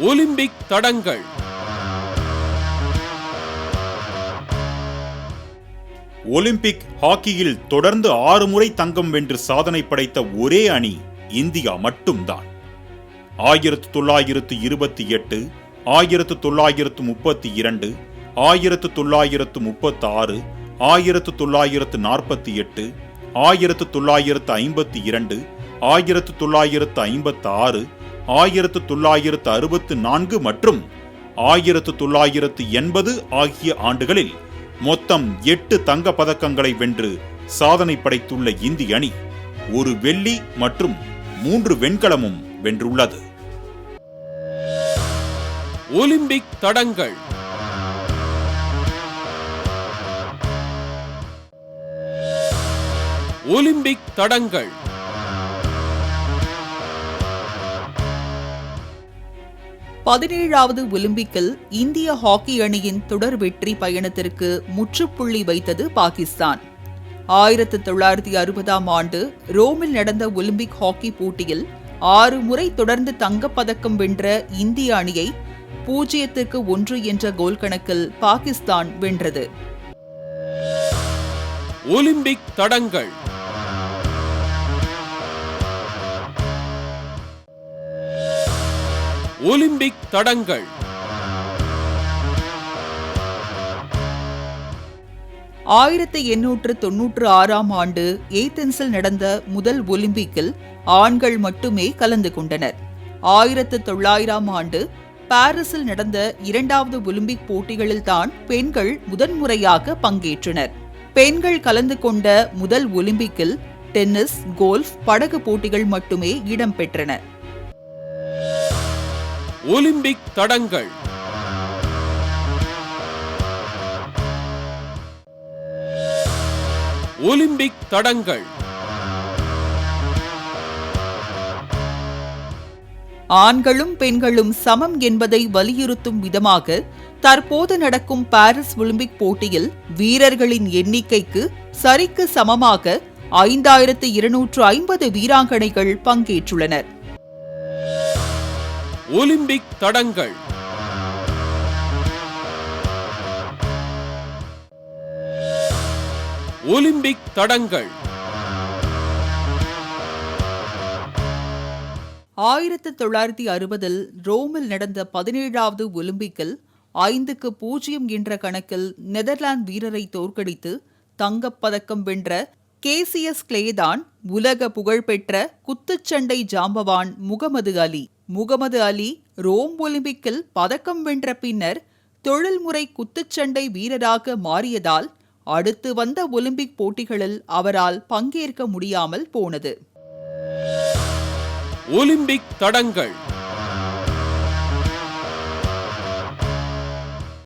Olympic தடங்கள். Olympic ஹாக்கியில் தொடர்ந்து 6 முறை தங்கம் வென்று சாதனை படைத்த ஒரே அணி இந்தியா மட்டும்தான். 1928, 1932, 1936, 1948, 1952, 1956, 1964 மற்றும் 1980 ஆகிய ஆண்டுகளில் மொத்தம் 8 தங்க பதக்கங்களை வென்று சாதனை படைத்துள்ள இந்திய அணி ஒரு வெள்ளி மற்றும் 3 வெண்கலமும் வென்றுள்ளது. ஒலிம்பிக் தடங்கள். ஒலிம்பிக் தடங்கள். 17வது ஒலிம்பிக்கில் இந்திய ஹாக்கி அணியின் தொடர் வெற்றி பயணத்திற்கு முற்றுப்புள்ளி வைத்தது பாகிஸ்தான். 1960ஆம் ஆண்டு ரோமில் நடந்த ஒலிம்பிக் ஹாக்கி போட்டியில் 6 முறை தொடர்ந்து தங்கப்பதக்கம் வென்ற இந்திய அணியை 0-1 என்ற கோல் கணக்கில் பாகிஸ்தான் வென்றது. ஒலிம்பிக் தடங்கள். ஒலிம்பிக் தடங்கள். 1896ஆம் ஆண்டு ஏதென்ஸில் நடந்த முதல் ஒலிம்பிக்கில் ஆண்கள் மட்டுமே கலந்து கொண்டனர். 1900ஆம் ஆண்டு பாரிஸில் நடந்த 2வது ஒலிம்பிக் போட்டிகளில்தான் பெண்கள் முதன்முறையாக பங்கேற்றனர். பெண்கள் கலந்து கொண்ட முதல் ஒலிம்பிக்கில் டென்னிஸ், கோல்ஃப், படகு போட்டிகள் மட்டுமே இடம்பெற்றன. ஒலிம்பிக் தடங்கள். ஒலிம்பிக் தடங்கள். ஆண்களும் பெண்களும் சமம் என்பதை வலியுறுத்தும் விதமாக தற்போது நடக்கும் பாரிஸ் ஒலிம்பிக் போட்டியில் வீரர்களின் எண்ணிக்கைக்கு சரிக்கு சமமாக 5250 வீராங்கனைகள் பங்கேற்றுள்ளனர். ஒலிம்பிக் தடங்கள். ஒலிம்பிக் தடங்கள். 1960இல் ரோமில் நடந்த 17வது ஒலிம்பிக்கில் 5-0 என்ற கணக்கில் நெதர்லாந்து வீரரை தோற்கடித்து தங்கப்பதக்கம் வென்ற கேசியஸ் கிளேதான் உலக புகழ்பெற்ற குத்துச்சண்டை ஜாம்பவான் முகமது அலி. முகமது அலி ரோம் ஒலிம்பிக்கில் பதக்கம் வென்ற பின்னர் தொழில்முறை குத்துச்சண்டை வீரராக மாறியதால் அடுத்து வந்த ஒலிம்பிக் போட்டிகளில் அவரால் பங்கேற்க முடியாமல் போனது. ஒலிம்பிக் தடங்கள்.